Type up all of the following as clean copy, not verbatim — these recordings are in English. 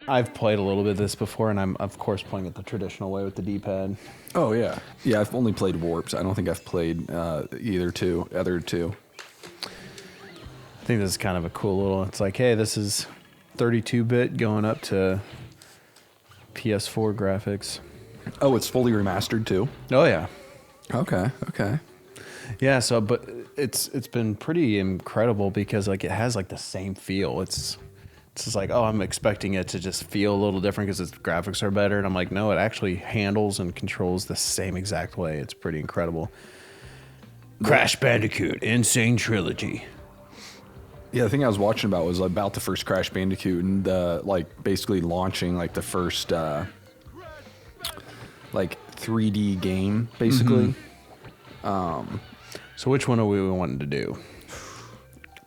I've played a little bit of this before, and I'm of course playing it the traditional way with the D-pad. Oh yeah, yeah. I've only played Warped. I don't think I've played other two. I think this is kind of a cool little. It's like, hey, this is 32-bit going up to PS4 graphics. Oh, it's fully remastered too. Oh yeah. Okay. Yeah. So, but it's been pretty incredible because like it has like the same feel. It's just like, oh, I'm expecting it to just feel a little different because its graphics are better, and I'm like, no, it actually handles and controls the same exact way. It's pretty incredible. Crash Bandicoot, N.Sane Trilogy. Yeah, the thing I was watching about was about the first Crash Bandicoot and like basically launching like the first like 3D game basically. Mm-hmm. So which one are we wanting to do?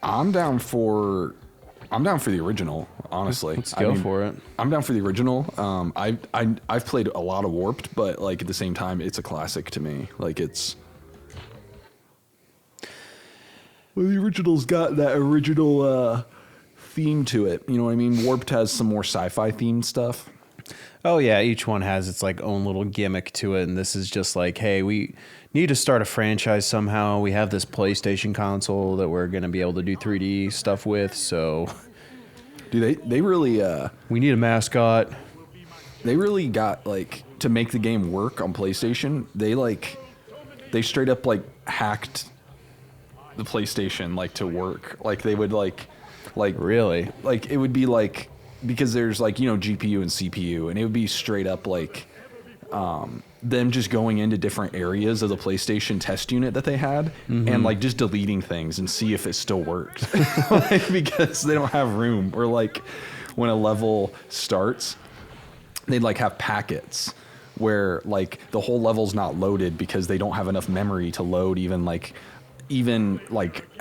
I'm down for the original, honestly. Let's go for it. I'm down for the original. I've played a lot of Warped, but like at the same time, it's a classic to me. Like it's. Well, the original's got that original theme to it. You know what I mean? Warped has some more sci-fi themed stuff. Oh yeah, each one has its like own little gimmick to it, and this is just like, hey, we need to start a franchise somehow. We have this PlayStation console that we're gonna be able to do 3D stuff with, so. Dude, they really we need a mascot. They really got like to make the game work on PlayStation. They straight up like hacked the PlayStation like to work. Like they would like really like it would be like because there's like, you know, GPU and CPU, and it would be straight up like them just going into different areas of the PlayStation test unit that they had and like just deleting things and see if it still worked. Like, because they don't have room. Or like when a level starts, they'd like have packets where like the whole level's not loaded because they don't have enough memory to load even like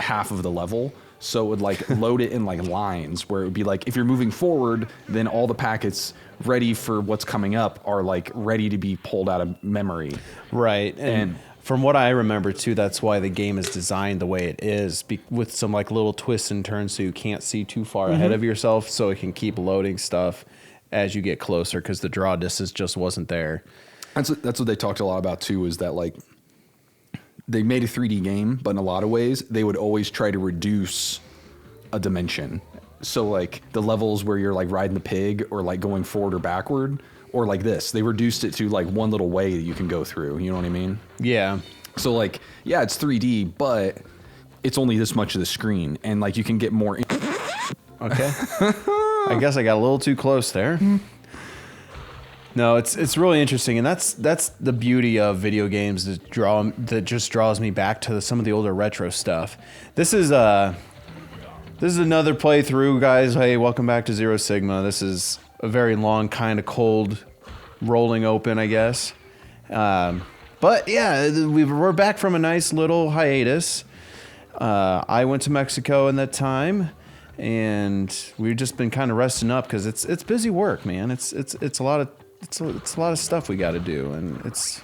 half of the level. So it would like load it in like lines where it would be like, if you're moving forward, then all the packets ready for what's coming up are like ready to be pulled out of memory. Right. And from what I remember too, that's why the game is designed the way it is, with some like little twists and turns so you can't see too far ahead of yourself, so it can keep loading stuff as you get closer because the draw distance just wasn't there. That's what they talked a lot about too, is that like they made a 3D game, but in a lot of ways they would always try to reduce a dimension. So like the levels where you're like riding the pig or like going forward or backward, or like this, they reduced it to like one little way that you can go through. You know what I mean? Yeah. So like, yeah, it's 3D, but it's only this much of the screen, and like you can get more. Okay. I guess I got a little too close there. No, it's really interesting, and that's the beauty of video games that just draws me back to some of the older retro stuff. This is another playthrough, guys. Hey, welcome back to Zero Sigma. This is a very long, kind of cold, rolling open, I guess. But yeah, we're back from a nice little hiatus. I went to Mexico in that time, and we've just been kind of resting up because it's busy work, man. It's a lot of stuff we got to do, and it's.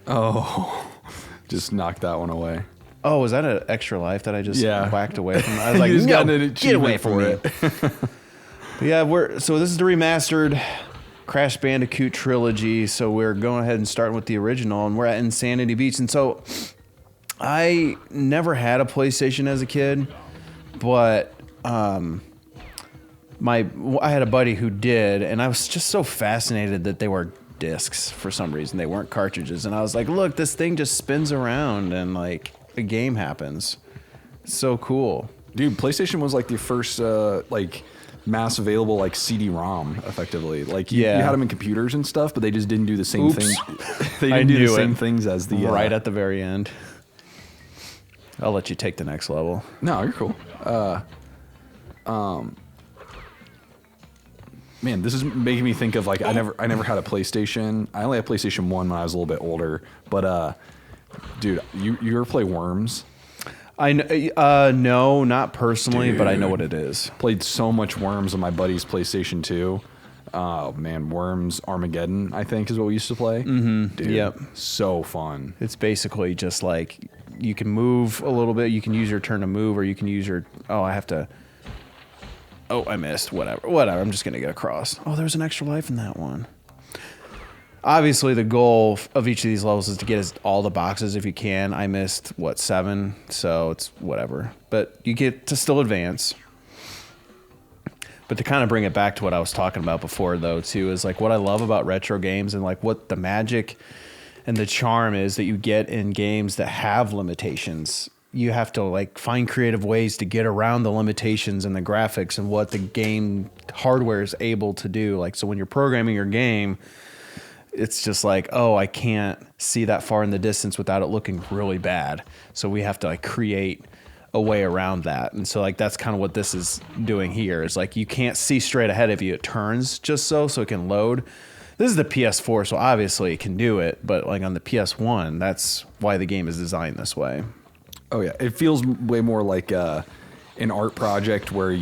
Oh, just knock that one away. Oh, was that an extra life that I just whacked away from? I was like, no, get away from me. But yeah, so this is the remastered Crash Bandicoot trilogy. So we're going ahead and starting with the original, and we're at Insanity Beach. And so I never had a PlayStation as a kid, but I had a buddy who did, and I was just so fascinated that they were discs for some reason. They weren't cartridges, and I was like, look, this thing just spins around and like a game happens. It's so cool. Dude, PlayStation was like the first like mass available like CD-ROM, effectively. Like you had them in computers and stuff, but they just didn't do the same thing. They didn't do the same things as the right at the very end. I'll let you take the next level. No, you're cool. Man, this is making me think of like I never had a PlayStation. I only had PlayStation 1 when I was a little bit older. But dude, you ever play Worms? No, not personally, Dude, but I know what it is. Played so much Worms on my buddy's PlayStation 2. Oh man, Worms Armageddon, I think is what we used to play. Mm-hmm. Dude, yep. So fun. It's basically just like you can move a little bit. You can use your turn to move, or you can use your. Oh, I have to. Oh, I missed. Whatever. I'm just going to get across. Oh, there's an extra life in that one. Obviously, the goal of each of these levels is to get all the boxes if you can. I missed, 7? So it's whatever. But you get to still advance. But to kind of bring it back to what I was talking about before, though, too, is like what I love about retro games and like what the magic and the charm is that you get in games that have limitations. You have to like find creative ways to get around the limitations and the graphics and what the game hardware is able to do. Like, so when you're programming your game, it's just like, oh, I can't see that far in the distance without it looking really bad. So we have to like create a way around that. And so like that's kind of what this is doing here. Is like you can't see straight ahead of you. It turns just so it can load. This is the PS4, so obviously it can do it. But like on the PS1, that's why the game is designed this way. Oh yeah, it feels way more like an art project where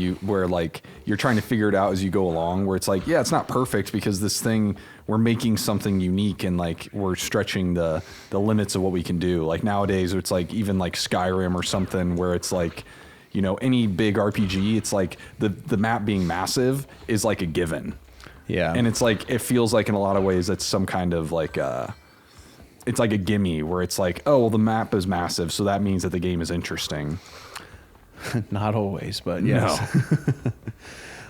like you're trying to figure it out as you go along, where it's like, yeah, it's not perfect because this thing, we're making something unique and like we're stretching the limits of what we can do. Like nowadays it's like even like Skyrim or something where it's like, you know, any big RPG, it's like the map being massive is like a given. Yeah. And it's like, it feels like in a lot of ways it's some kind of like it's like a gimme where it's like, oh, well, the map is massive, so that means that the game is interesting. Not always, but yes.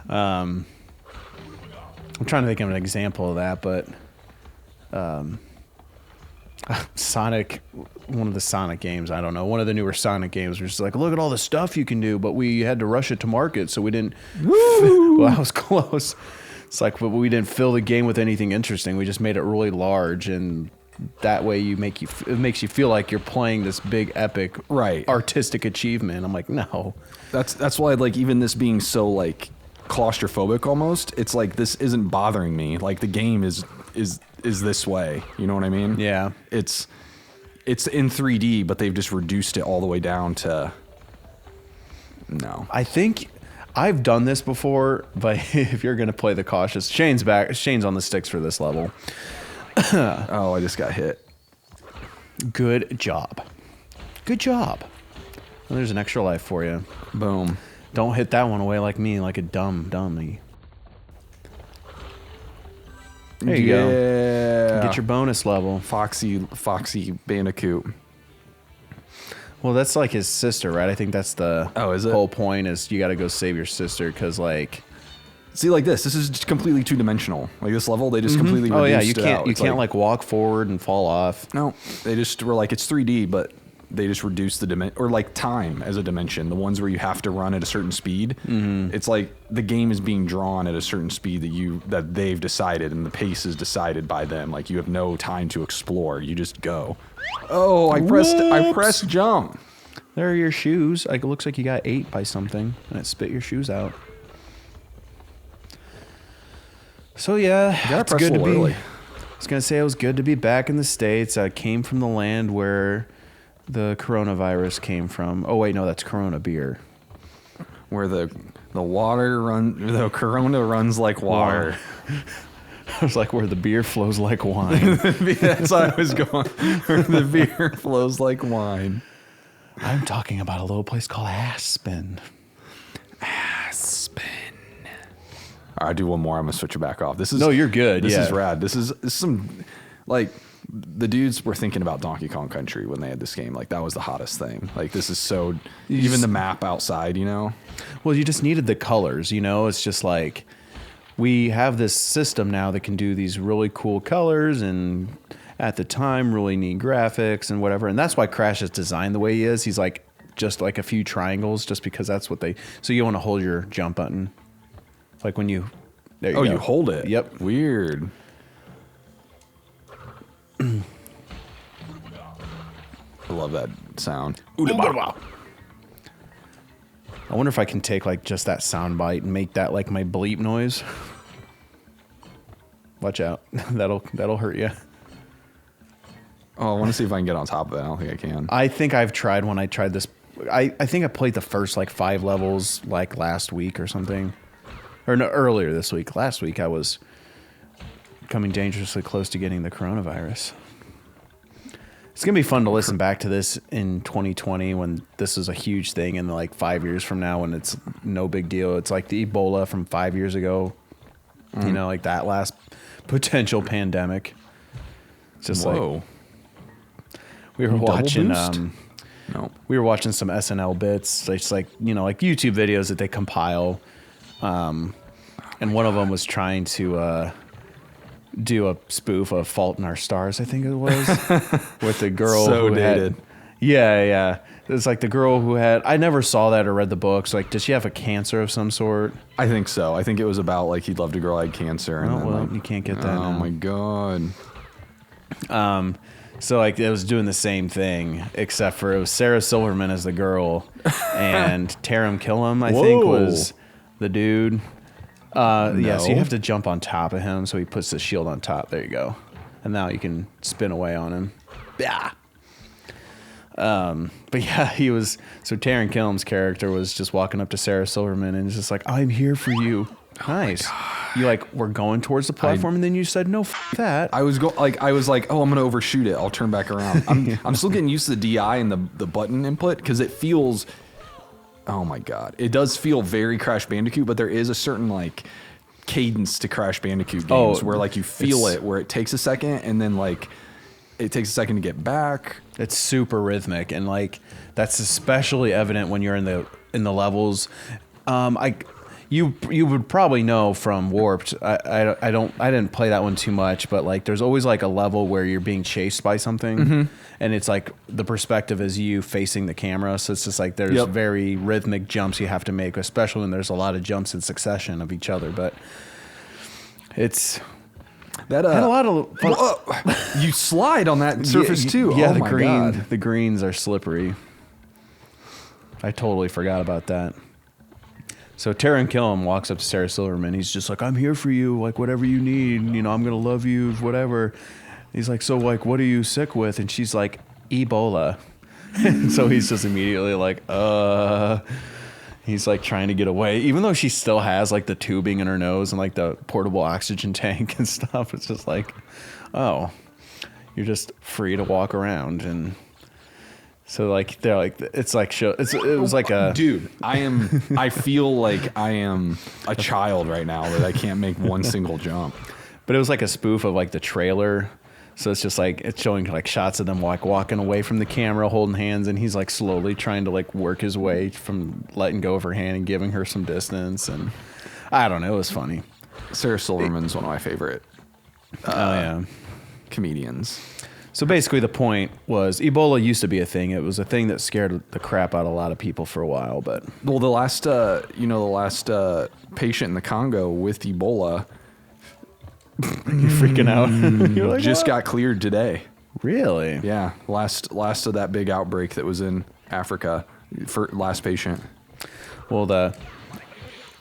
No. I'm trying to think of an example of that, but Sonic, one of the Sonic games, I don't know, one of the newer Sonic games was just like, look at all the stuff you can do, but we had to rush it to market, so we didn't. Well, that was close. It's like, but we didn't fill the game with anything interesting. We just made it really large, and that way it makes you feel like you're playing this big epic artistic achievement. I'm like, no. That's why like even this being so like claustrophobic almost, it's like this isn't bothering me. Like the game is this way. You know what I mean? Yeah. It's in 3D, but they've just reduced it all the way down to no. I think I've done this before, but if you're gonna play the cautious, Shane's on the sticks for this level. Oh, I just got hit. Good job. Well, there's an extra life for you. Boom. Don't hit that one away like me, like a dummy. There you go. Get your bonus level. Foxy Bandicoot. Well, that's like his sister, right? I think that's the is it? whole point is you got to go save your sister because like... See, like this is just completely two-dimensional. Like this level, they just completely reduced it out. You can't like walk forward and fall off. No, they just were like, it's 3D, but they just reduced the dimension, or like time as a dimension. The ones where you have to run at a certain speed, it's like the game is being drawn at a certain speed that they've decided, and the pace is decided by them. Like you have no time to explore. You just go. Oh, I pressed jump. There are your shoes. Like it looks like you got ate by something, and it spit your shoes out. So yeah, it's good to be. Early. I was gonna say it was good to be back in the States. I came from the land where the coronavirus came from. Oh wait, no, that's Corona beer. Where the Corona runs like water. I was like, where the beer flows like wine. That's how I was going. Where the beer flows like wine. I'm talking about a little place called Aspen. All right, do one more. I'm gonna switch it back off. No, you're good. This is rad. This is some like the dudes were thinking about Donkey Kong Country when they had this game. Like that was the hottest thing. Like this is so even the map outside, you know. Well, you just needed the colors, you know. It's just like we have this system now that can do these really cool colors and at the time really neat graphics and whatever. And that's why Crash is designed the way he is. He's like just like a few triangles, just because that's what they. So you want to hold your jump button. Like when you... There you go. You hold it? Yep. Weird. I love that sound. I wonder if I can take like just that sound bite and make that like my bleep noise. Watch out. That'll hurt you. Oh, I want to see if I can get on top of it. I don't think I can. I think I've tried when I tried this. I think I played the first like 5 levels like last week or something. Or no, earlier this week. Last week I was coming dangerously close to getting the coronavirus. It's gonna be fun to listen back to this in 2020 when this is a huge thing, and like 5 years from now when it's no big deal. It's like the Ebola from 5 years ago. You know, like that last potential pandemic. It's just like we were watching. No. We were watching some SNL bits, just like, you know, like YouTube videos that they compile. And one of them was trying to do a spoof of Fault in Our Stars, I think it was, with the girl who dated. Yeah. It's like the girl who had, I never saw that or read the books. Like, does she have a cancer of some sort? I think so. I think it was about like he loved a girl who had cancer. And Oh, then, well, like, you can't get that Oh now. my God. So like it was doing the same thing, except for it was Sarah Silverman as the girl, and Taram Killam, I think, was the dude. Yeah, so you have to jump on top of him, so he puts the shield on top. There you go, and now you can spin away on him. Yeah. But yeah, he was. So Taran Killam's character was just walking up to Sarah Silverman and just like, "I'm here for you." Nice. You like were going towards the platform, and then you said, "No, that." I was like, oh, I'm gonna overshoot it. I'll turn back around. I'm still getting used to the DI and the button input because it feels. Oh my God, it does feel very Crash Bandicoot, but there is a certain like cadence to Crash Bandicoot games where like you feel it, where it takes a second, and then like it takes a second to get back. It's super rhythmic, and like that's especially evident when you're in the levels. You would probably know from Warped. I didn't play that one too much, but like there's always like a level where you're being chased by something, and it's like the perspective is you facing the camera. So it's just like there's very rhythmic jumps you have to make, especially when there's a lot of jumps in succession of each other. But it's that had a lot of fun. You slide on that surface too. Yeah, oh the my green, God. the greens are slippery. I totally forgot about that. So Taran Killam walks up to Sarah Silverman. He's just like, "I'm here for you, like whatever you need. You know, I'm gonna love you, whatever." He's like, "So like, what are you sick with?" And she's like, "Ebola." And so he's just immediately like, He's like trying to get away, even though she still has like the tubing in her nose and like the portable oxygen tank and stuff. It's just like, oh, you're just free to walk around. And so like they're like, it's like it was like a dude. I feel like I am a child right now that I can't make one single jump. But it was like a spoof of like the trailer. So it's just like it's showing like shots of them like walking away from the camera, holding hands, and he's like slowly trying to like work his way from letting go of her hand and giving her some distance. And I don't know, it was funny. Sarah Silverman's one of my favorite comedians. So basically the point was Ebola used to be a thing. It was a thing that scared the crap out of a lot of people for a while, but well, the last patient in the Congo with Ebola, you're freaking out. You're like, just what? got cleared today. Really? Yeah, last of that big outbreak that was in Africa for last patient. Well, the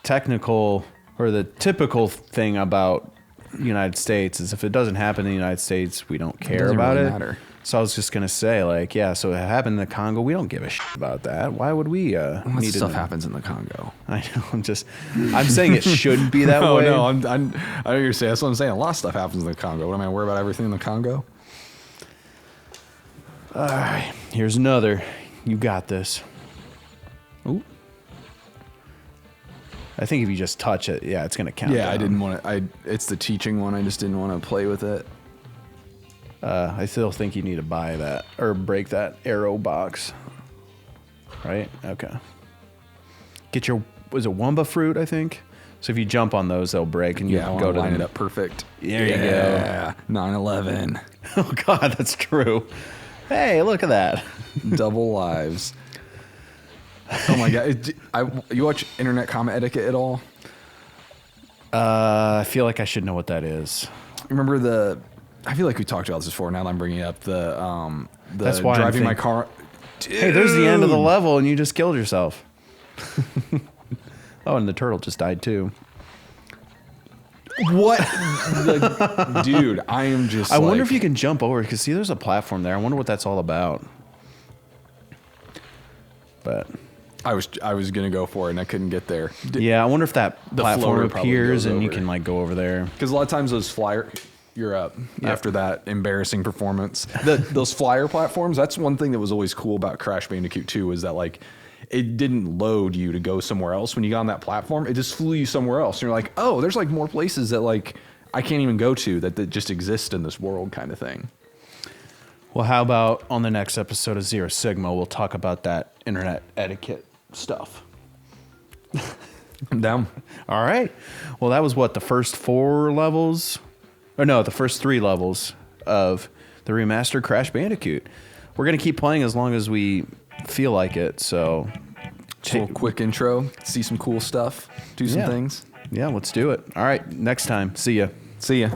technical or the typical thing about United States is if it doesn't happen in the United States, we don't care about really it. Matter. So I was just gonna say, like, yeah, so it happened in the Congo. We don't give a shit about that. Why would we? Lots of stuff happens in the Congo. I know. I'm saying it shouldn't be that way. No, I know you're saying. That's what I'm saying. A lot of stuff happens in the Congo. What am I worried about? Everything in the Congo? All right, here's another. You got this. Ooh. I think if you just touch it, yeah, it's gonna count. Yeah, down. I didn't want to. It's the teaching one. I just didn't want to play with it. I still think you need to buy that or break that arrow box. Right? Okay. Get your, was it Wumba fruit, I think? So if you jump on those, they'll break and you go to line them. it up perfect. There you go. Yeah, 9/11. Oh, God, that's true. Hey, look at that. Double lives. Oh, my God. You watch Internet Comment Etiquette at all? I feel like I should know what that is. Remember I feel like we talked about this before. Now that I'm bringing it up, the That's why driving my car. Dude. Hey, there's the end of the level, and you just killed yourself. Oh, and the turtle just died too. What? Dude, I am just. I wonder if you can jump over because see, there's a platform there. I wonder what that's all about. But I was gonna go for it and I couldn't get there. Yeah, I wonder if that The platform floater probably appears goes and you over. can like go over there. Because a lot of times those flyer. you're up after that embarrassing performance. Those flyer platforms, that's one thing that was always cool about Crash Bandicoot 2 is that like it didn't load you to go somewhere else when you got on that platform. It just flew you somewhere else. And you're like, oh, there's like more places that like I can't even go to that just exist in this world kind of thing. Well, how about on the next episode of Zero Sigma, we'll talk about that internet etiquette stuff. I'm down. All right. Well, that was what, the first 4 levels? Or no, the first 3 levels of the remastered Crash Bandicoot. We're going to keep playing as long as we feel like it, so... Just a little quick intro, see some cool stuff, do some things. Yeah, let's do it. All right, next time. See ya. See ya.